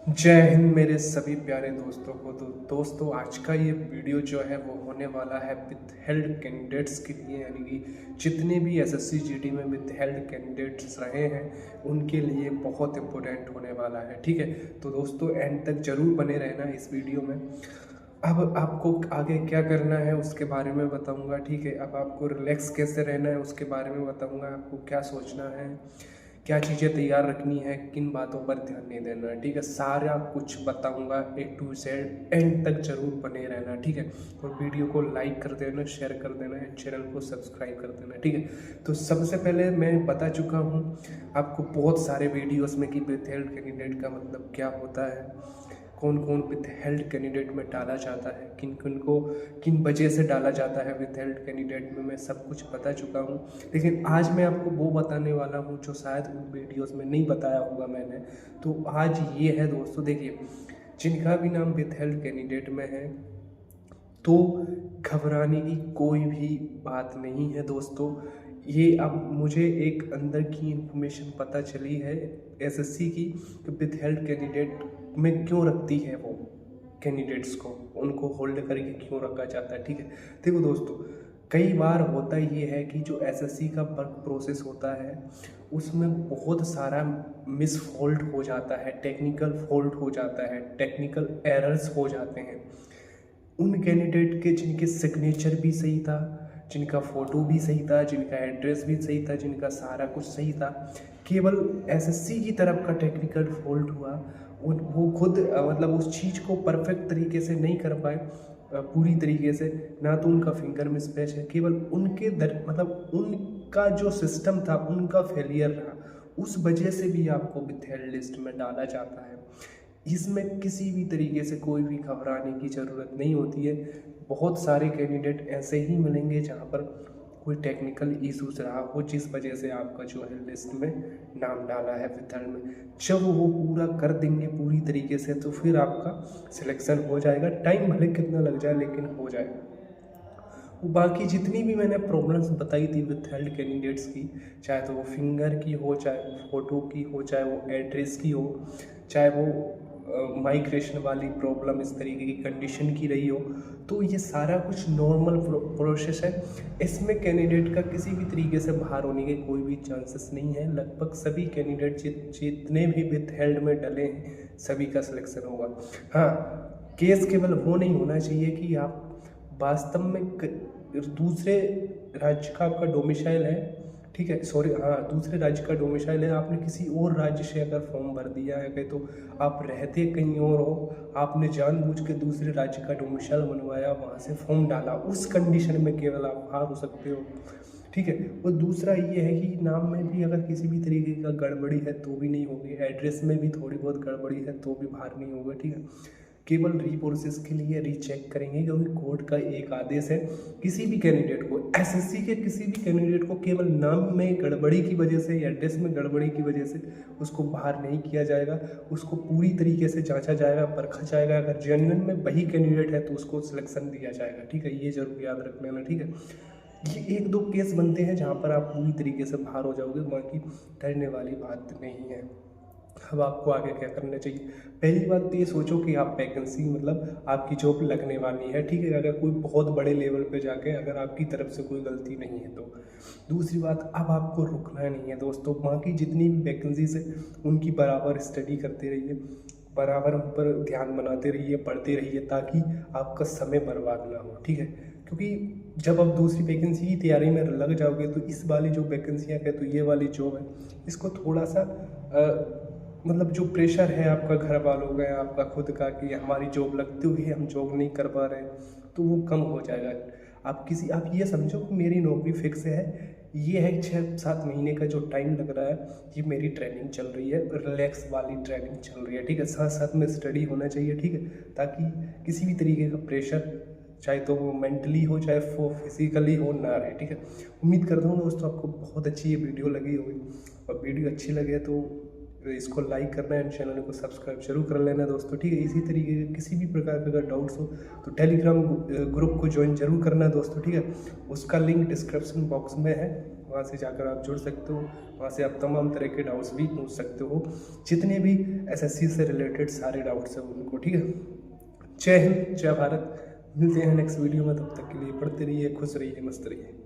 जय हिंद मेरे सभी प्यारे दोस्तों को। तो दोस्तों, आज का ये वीडियो जो है वो होने वाला है विद हेल्ड कैंडिडेट्स के लिए, यानी कि जितने भी एसएससी जीडी में विद हेल्ड कैंडिडेट्स रहे हैं उनके लिए बहुत इम्पोर्टेंट होने वाला है। ठीक है, तो दोस्तों एंड तक ज़रूर बने रहना इस वीडियो में। अब आपको आगे क्या करना है उसके बारे में बताऊंगा। ठीक है, अब आपको रिलैक्स कैसे रहना है उसके बारे में बताऊंगा। आपको क्या सोचना है, क्या चीज़ें तैयार रखनी है, किन बातों पर ध्यान नहीं देना है। ठीक है, सारा कुछ बताऊंगा A to Z। एंड तक जरूर बने रहना। ठीक है, और वीडियो को लाइक कर देना, शेयर कर देना, एंड चैनल को सब्सक्राइब कर देना। ठीक है, तो सबसे पहले मैं बता चुका हूँ आपको बहुत सारे वीडियोस में कि विद हेल्ड कैंडिडेट का मतलब क्या होता है, कौन कौन विद हेल्ड कैंडिडेट में डाला जाता है, किन किन को किन वजह से डाला जाता है विद हेल्ड कैंडिडेट में, मैं सब कुछ बता चुका हूँ। लेकिन आज मैं आपको वो बताने वाला हूँ जो शायद उन वीडियोस में नहीं बताया होगा मैंने। तो आज ये है दोस्तों, देखिए, जिनका भी नाम विद हेल्ड कैंडिडेट में है तो घबराने की कोई भी बात नहीं है दोस्तों। ये अब मुझे एक अंदर की इन्फॉर्मेशन पता चली है एसएससी की कि विद हेल्ड कैंडिडेट में क्यों रखती है वो कैंडिडेट्स को, उनको होल्ड करके क्यों रखा जाता है। ठीक है, देखो दोस्तों, कई बार होता ये है कि जो एसएससी का वर्क प्रोसेस होता है उसमें बहुत सारा मिस फॉल्ट हो जाता है, टेक्निकल फॉल्ट हो जाता है, टेक्निकल एरर्स हो जाते हैं। उन कैंडिडेट के जिनके सिग्नेचर भी सही था, जिनका फ़ोटो भी सही था, जिनका एड्रेस भी सही था, जिनका सारा कुछ सही था, केवल एसएससी की तरफ का टेक्निकल फॉल्ट हुआ। वो खुद मतलब उस चीज़ को परफेक्ट तरीके से नहीं कर पाए, पूरी तरीके से। ना तो उनका फिंगर मिसमैच है, केवल उनके मतलब उनका जो सिस्टम था उनका फेलियर रहा, उस वजह से भी आपको विथहेल्ड लिस्ट में डाला जाता है। इसमें किसी भी तरीके से कोई भी घबराने की ज़रूरत नहीं होती है। बहुत सारे कैंडिडेट ऐसे ही मिलेंगे जहाँ पर कोई टेक्निकल इशूज़ रहा हो, जिस वजह से आपका जो है लिस्ट में नाम डाला है विथल में। जब वो पूरा कर देंगे पूरी तरीके से तो फिर आपका सिलेक्शन हो जाएगा। टाइम भले कितना लग जाए लेकिन हो जाएगा। बाकी जितनी भी मैंने प्रॉब्लम्स बताई थी विथ हेल्ड कैंडिडेट्स की, चाहे तो वो फिंगर की हो, चाहे वो फ़ोटो की हो, चाहे वो एड्रेस की हो, चाहे वो माइग्रेशन वाली प्रॉब्लम इस तरीके की कंडीशन की रही हो, तो ये सारा कुछ नॉर्मल प्रोसेस है। इसमें कैंडिडेट का किसी भी तरीके से बाहर होने के कोई भी चांसेस नहीं है। लगभग सभी कैंडिडेट जितने भी विथ हेल्ड में डले हैं सभी का सिलेक्शन होगा। हाँ, केस केवल वो नहीं होना चाहिए कि आप वास्तव में दूसरे राज्य का आपका डोमिसाइल है, ठीक है, सॉरी, हाँ, दूसरे राज्य का डोमिसाइल है, आपने किसी और राज्य से अगर फॉर्म भर दिया है कहीं, तो आप रहते कहीं और हो, आपने जानबूझ के दूसरे राज्य का डोमिसाइल बनवाया, वहाँ से फॉर्म डाला, उस कंडीशन में केवल आप बाहर हो सकते हो। ठीक है, और दूसरा ये है कि नाम में भी अगर किसी भी तरीके का गड़बड़ी है तो भी नहीं होगी, एड्रेस में भी थोड़ी बहुत गड़बड़ी है तो भी बाहर नहीं होगा। ठीक है, केवल रीप्रोसेस के लिए रीचेक करेंगे, क्योंकि कोर्ट का एक आदेश है किसी भी कैंडिडेट को, एसएससी के किसी भी कैंडिडेट को केवल नाम में गड़बड़ी की वजह से या एड्रेस में गड़बड़ी की वजह से उसको बाहर नहीं किया जाएगा। उसको पूरी तरीके से जांचा जाएगा, परखा जाएगा। अगर जेन्युइन में वही कैंडिडेट है तो उसको सिलेक्शन दिया जाएगा। ठीक है, ये जरूर याद रख लेना। ठीक है, ये एक दो केस बनते हैं जहाँ पर आप पूरी तरीके से बाहर हो जाओगे, बाकी डरने वाली बात नहीं है। अब आपको आगे क्या करना चाहिए? पहली बात तो ये सोचो कि आप वैकेंसी मतलब आपकी जॉब लगने वाली है। ठीक है, अगर कोई बहुत बड़े लेवल पे जाके अगर आपकी तरफ से कोई गलती नहीं है तो। दूसरी बात, अब आपको रुकना नहीं है दोस्तों। बाकी जितनी भी वैकेंसीज है उनकी बराबर स्टडी करते रहिए, बराबर उन पर ध्यान बनाते रहिए, पढ़ते रहिए, ताकि आपका समय बर्बाद ना हो। ठीक है, क्योंकि जब आप दूसरी वैकेंसी की तैयारी में लग जाओगे तो इस वाली जो वैकेंसियाँ है, तो ये वाली जॉब है, इसको थोड़ा सा मतलब जो प्रेशर है आपका घर वालों का, आपका खुद का, कि हमारी जॉब लगते हुए हम जॉब नहीं कर पा रहे हैं, तो वो कम हो जाएगा। आप ये समझो कि मेरी नौकरी फिक्स है, ये है 6-7 महीने का जो टाइम लग रहा है, ये मेरी ट्रेनिंग चल रही है, रिलैक्स वाली ट्रेनिंग चल रही है। ठीक है, साथ साथ में स्टडी होना चाहिए। ठीक है, ताकि किसी भी तरीके का प्रेशर, चाहे तो वो मेंटली हो चाहे वो फिजिकली हो, ना रहे। ठीक है, उम्मीद करता हूँ दोस्तों आपको बहुत अच्छी ये वीडियो लगी होगी, और वीडियो अच्छी लगे तो इसको लाइक करना है, चैनल को सब्सक्राइब जरूर कर लेना दोस्तों। ठीक है, इसी तरीके के किसी भी प्रकार का अगर डाउट्स हो तो टेलीग्राम ग्रुप को ज्वाइन जरूर करना है दोस्तों। ठीक है, उसका लिंक डिस्क्रिप्शन बॉक्स में है, वहाँ से जाकर आप जुड़ सकते हो। वहाँ से आप तमाम तरह के डाउट्स भी पूछ सकते हो, जितने भी एसएससी से रिलेटेड सारे डाउट्स हैं उनको। ठीक है, जय हिंद, जय भारत। मिलते हैं नेक्स्ट वीडियो में, तब तक के लिए पढ़ते रहिए, खुश रहिए, मस्त रहिए।